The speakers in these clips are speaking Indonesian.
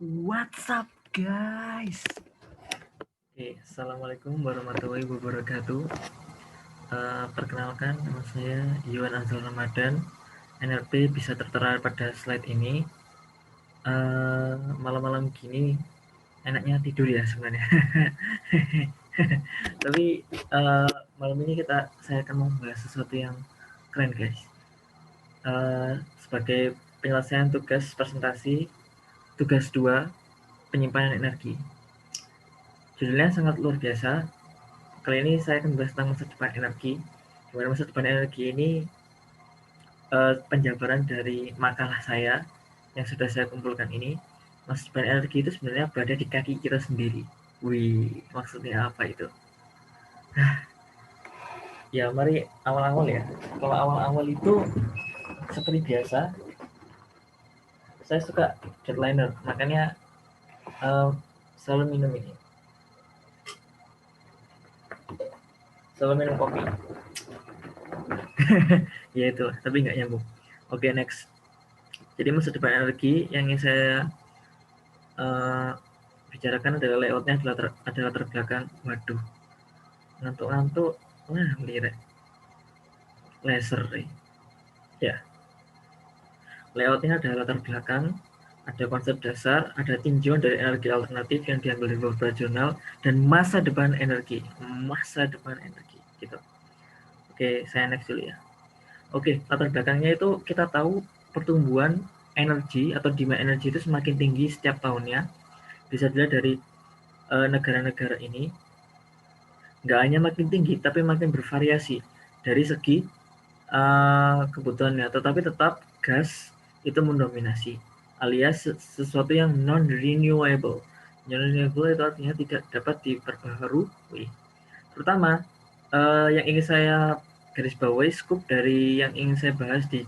What's up guys? Oke, Assalamualaikum warahmatullahi wabarakatuh. Perkenalkan, nama saya Yuan Azhar Ramadan. NLP bisa tertera pada slide ini. Malam-malam gini enaknya tidur ya sebenarnya. Tapi malam ini saya akan membahas sesuatu yang keren guys. Sebagai penyelesaian tugas presentasi, tugas 2, penyimpanan energi. Judulnya sangat luar biasa. Kali ini saya akan membahas tentang masa depan energi. Di mana masa depan energi ini penjabaran dari makalah saya yang sudah saya kumpulkan ini. Masa depan energi itu sebenarnya berada di kaki kita sendiri. Wih, maksudnya apa itu? Ya, mari awal-awal ya. Kalau awal-awal itu seperti biasa, saya suka jetliner, makanya selalu minum ini. Selalu minum kopi. Ya itu, tapi nggak nyambung. Oke, next. Jadi masa depan energi yang ingin saya bicarakan adalah layoutnya adalah latar belakang. Waduh, ngantuk-ngantuk. Wah, melirik laser ya. Layoutnya adalah latar belakang, ada konsep dasar, ada tinjauan dari energi alternatif yang diambil dari beberapa jurnal, dan masa depan energi gitu. Oke, saya next dulu ya. Oke, latar belakangnya itu kita tahu pertumbuhan energi atau demand energi itu semakin tinggi setiap tahunnya. Bisa dilihat dari negara-negara ini, nggak hanya makin tinggi tapi makin bervariasi dari segi kebutuhannya, tetapi tetap gas itu mendominasi, alias sesuatu yang non-renewable. Non-renewable itu artinya tidak dapat diperbaharui. Terutama yang ingin saya garis bawahi, scoop dari yang ingin saya bahas di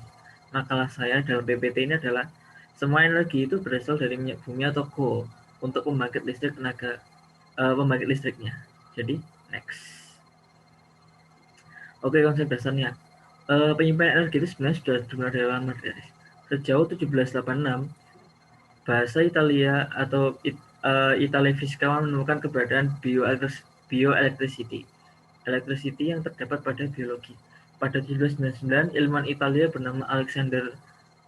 makalah saya dalam PPT ini adalah semua energi itu berasal dari minyak bumi atau coal untuk pembangkit listriknya. Jadi next. Oke, konsep dasarnya. Penyimpanan energi itu sebenarnya sudah dimulai dari lama guys. Sejauh 1786, bahasa Italia atau Italia Fisikawan menemukan keberadaan bioelectricity. Electricity yang terdapat pada biologi. Pada 1799, ilmuwan Italia bernama Alexander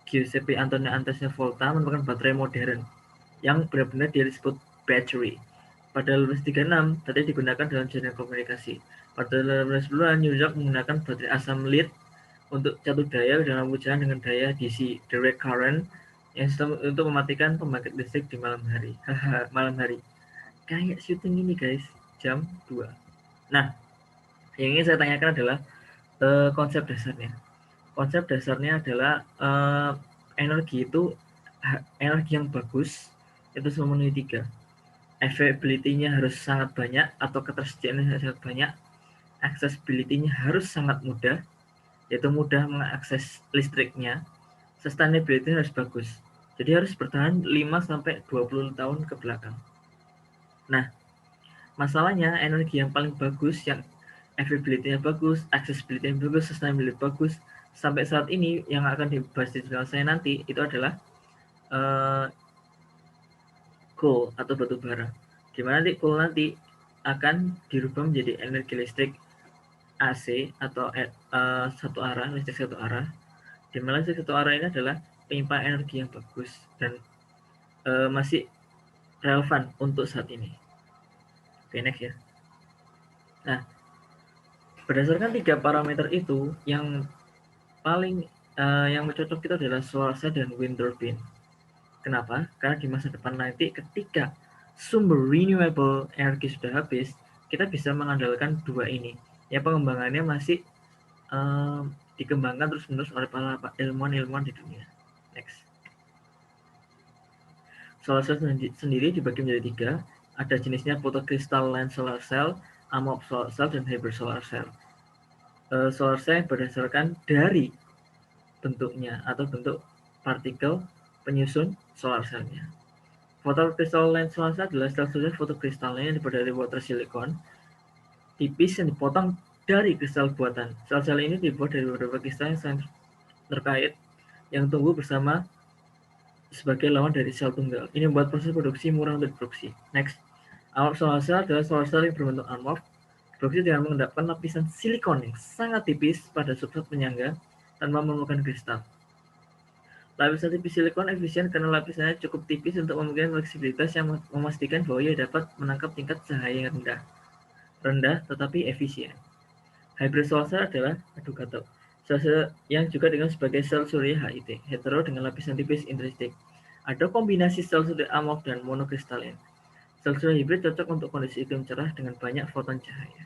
Giuseppe Antonio Antonio Volta menemukan baterai modern yang benar-benar dia disebut battery. Pada 1836, baterai digunakan dalam jaringan komunikasi. Pada 1810-an, New York menggunakan baterai asam lead untuk catur daya dalam lampu jalan dengan daya DC direct current yang sistem untuk mematikan pembangkit listrik di malam hari. Malam hari. Kayak syuting ini guys, jam 2. Nah, yang ingin saya tanyakan adalah konsep dasarnya. Konsep dasarnya adalah energi itu energi yang bagus itu memenuhi 3. Availability-nya harus sangat banyak atau ketersediaannya harus sangat banyak. Accessibility-nya harus sangat mudah, yaitu mudah mengakses listriknya. Sustainability harus bagus. Jadi harus bertahan 5-20 tahun ke belakang. Nah, masalahnya energi yang paling bagus, yang availability-nya bagus, accessibility-nya bagus, sustainability bagus, sampai saat ini yang akan dibahas di channel saya nanti itu adalah coal atau batu bara. Dimana nanti coal nanti akan dirubah menjadi energi listrik AC atau satu arah, listrik satu arah. Dimana listrik satu arah ini adalah penyimpanan energi yang bagus dan masih relevan untuk saat ini. Oke, next ya. Nah, berdasarkan 3 parameter itu, yang paling yang cocok itu adalah solar cell dan wind turbine. Kenapa? Karena di masa depan nanti ketika sumber renewable energi sudah habis, kita bisa mengandalkan 2 ini. Ya, pengembangannya masih dikembangkan terus-menerus oleh para ilmuwan-ilmuwan di dunia. Next. Solar cell sendiri dibagi menjadi 3. Ada jenisnya photocrystalline solar cell, amorph solar cell, dan hybrid solar cell. Solar cell berdasarkan dari bentuknya atau bentuk partikel penyusun solar cell-nya. Photocrystalline solar cell adalah sel-sel photocrystalline yang dibuat dari water silicon tipis yang dipotong dari kristal buatan. Sel-sel ini dibuat dari beberapa kristal yang terkait yang tumbuh bersama sebagai lawan dari sel tunggal. Ini membuat proses produksi murah untuk diproduksi. Next, awap solar cell adalah solar cell yang berbentuk amorf, diproduksi dengan mengendapkan lapisan silikon yang sangat tipis pada substrat penyangga tanpa memerlukan kristal. Lapisan tipis silikon efisien karena lapisannya cukup tipis untuk memungkinkan fleksibilitas yang memastikan bahwa ia dapat menangkap tingkat cahaya yang rendah tetapi efisien. Hybrid solar cell adalah sel yang juga dikenal sebagai sel surya HIT, hetero dengan lapisan tipis intrinsik. Ada kombinasi sel surya amorf dan monokristalin. Sel surya hybrid cocok untuk kondisi iklim cerah dengan banyak foton cahaya.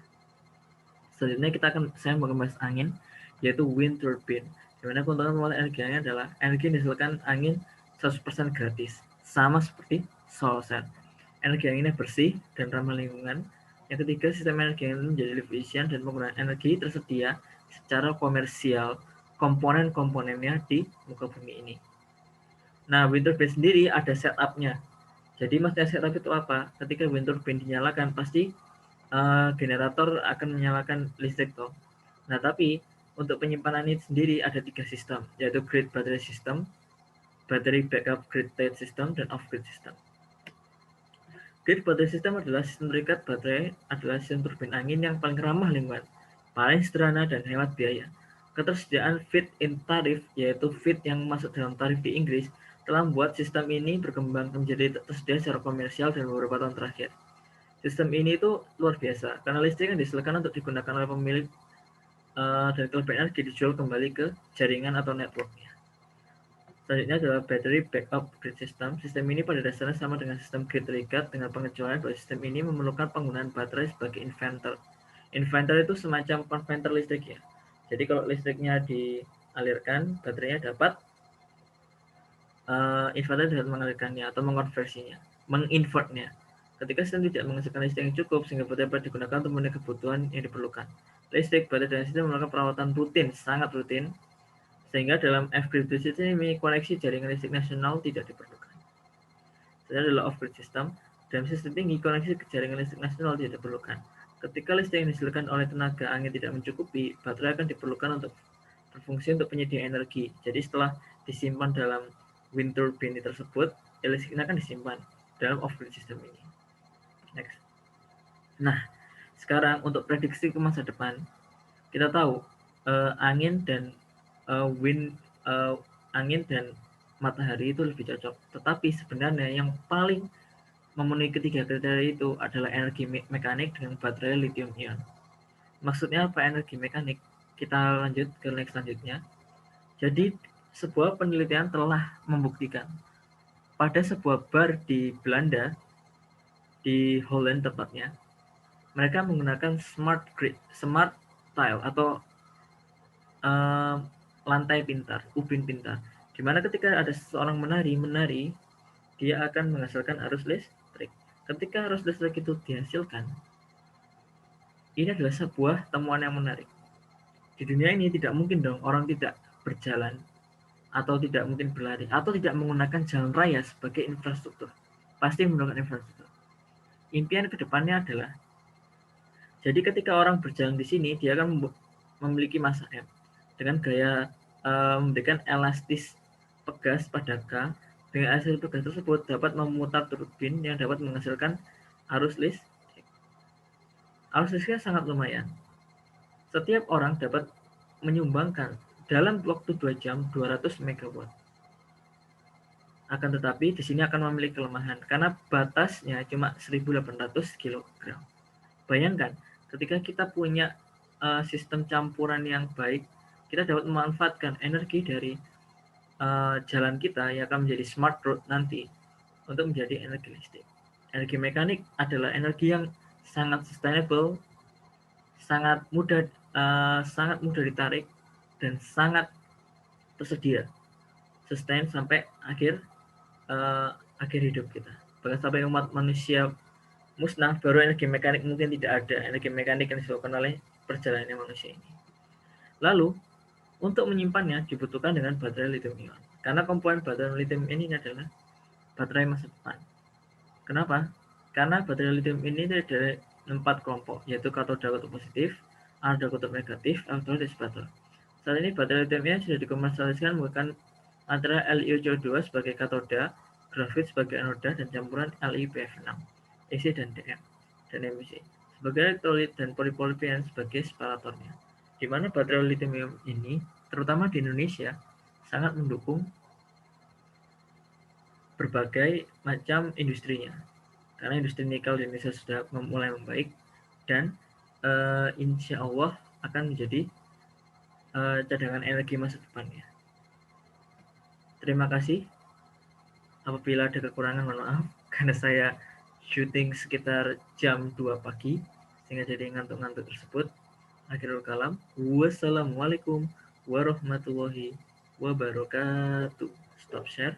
Selanjutnya saya mau membahas angin, yaitu wind turbine. Di mana keuntungan pengolahan energi angin adalah energi yang dihasilkan angin 100% gratis, sama seperti solar cell. Energi anginnya bersih dan ramah lingkungan. Yang ketiga, sistem energi angin menjadi lebih efisien dan penggunaan energi tersedia secara komersial komponen-komponennya di muka bumi ini. Nah, wind turbine sendiri ada setup-nya. Jadi maksudnya setup itu apa? Ketika wind turbine dinyalakan, pasti generator akan menyalakan listrik toh. Nah, tapi untuk penyimpanan ini sendiri ada 3 sistem, yaitu grid battery system, battery backup grid state system, dan off-grid system. Grid battery system adalah sistem terikat baterai adalah sistem turbin angin yang paling ramah lingkungan, paling sederhana dan hemat biaya. Ketersediaan feed-in tarif, yaitu feed yang masuk dalam tarif di Inggris, telah membuat sistem ini berkembang menjadi tersedia secara komersial dalam beberapa tahun terakhir. Sistem ini itu luar biasa, karena listrik yang dihasilkan untuk digunakan oleh pemilik dan kelebihan energi dijual kembali ke jaringan atau networknya. Selanjutnya adalah battery backup grid system. Sistem ini pada dasarnya sama dengan sistem grid terikat dengan pengecualian bahwa sistem ini memerlukan penggunaan baterai sebagai inverter. Inverter itu semacam konverter listrik ya. Jadi kalau listriknya dialirkan, baterainya dapat inverter dapat mengalirkannya atau mengonversinya, menginvertnya. Ketika sistem tidak menghasilkan listrik yang cukup sehingga baterai dapat digunakan untuk memenuhi kebutuhan yang diperlukan. Listrik, baterai, dan sistem melakukan perawatan rutin, sangat rutin, sehingga dalam F-grid system ini koneksi jaringan listrik nasional tidak diperlukan. Selanjutnya adalah off-grid system. Dalam sistem tinggi, koneksi ke jaringan listrik nasional tidak diperlukan. Ketika listrik yang dihasilkan oleh tenaga angin tidak mencukupi, baterai akan diperlukan untuk berfungsi untuk penyedia energi. Jadi setelah disimpan dalam wind turbine tersebut, listriknya akan disimpan dalam off-grid system ini. Next. Nah, sekarang untuk prediksi ke masa depan, kita tahu angin dan angin dan matahari itu lebih cocok. Tetapi sebenarnya yang paling memenuhi ketiga kriteria itu adalah energi mekanik dengan baterai lithium ion. Maksudnya apa energi mekanik? Kita lanjut ke next selanjutnya. Jadi sebuah penelitian telah membuktikan pada sebuah bar di Belanda, di Holland tepatnya, mereka menggunakan smart tile atau lantai pintar, ubin pintar, di mana ketika ada seseorang menari, dia akan menghasilkan arus listrik. Ketika arus listrik itu dihasilkan, ini adalah sebuah temuan yang menarik. Di dunia ini tidak mungkin dong orang tidak berjalan, atau tidak mungkin berlari, atau tidak menggunakan jalan raya sebagai infrastruktur. Pasti menggunakan infrastruktur. Impian kedepannya adalah, jadi ketika orang berjalan di sini, dia akan memiliki massa M dengan gaya memberikan elastis pegas pada K. Dengan hasil pegas tersebut dapat memutar turbin yang dapat menghasilkan arus listrik. Arus listriknya sangat lumayan. Setiap orang dapat menyumbangkan dalam waktu 2 jam 200 MW. Akan tetapi di sini akan memiliki kelemahan karena batasnya cuma 1.800 kg. Bayangkan, ketika kita punya sistem campuran yang baik, kita dapat memanfaatkan energi dari jalan kita yang akan menjadi smart road nanti untuk menjadi energi listrik. Energi mekanik adalah energi yang sangat sustainable, sangat mudah ditarik, dan sangat tersedia, sustain sampai akhir hidup kita. Bahkan sampai umat manusia musnah, baru energi mekanik mungkin tidak ada, energi mekanik yang disebabkan oleh perjalanannya manusia ini. Lalu, untuk menyimpannya dibutuhkan dengan baterai lithium ion. Karena komponen baterai lithium ini adalah baterai masa depan. Kenapa? Karena baterai lithium ini dari 4 kelompok, yaitu katoda kutub positif, anoda kutub negatif, elektrolit, dan baterai. Saat ini baterai lithium ion sudah dikomersialisasikan menggunakan antara LiO CO2 sebagai katoda, grafit sebagai anoda, dan campuran LiPF6, Ec dan Dm, dan emisi sebagai elektrolit dan polipropilен sebagai separatornya. Di mana baterai lithium ini, terutama di Indonesia, sangat mendukung berbagai macam industrinya. Karena industri nikel di Indonesia sudah mulai membaik dan insya Allah akan menjadi cadangan energi masa depannya. Terima kasih. Apabila ada kekurangan, mohon maaf karena saya syuting sekitar jam 2 pagi sehingga jadi ngantuk-ngantuk tersebut. Akhirul kalam. Wassalamualaikum warahmatullahi wabarakatuh. Stop share.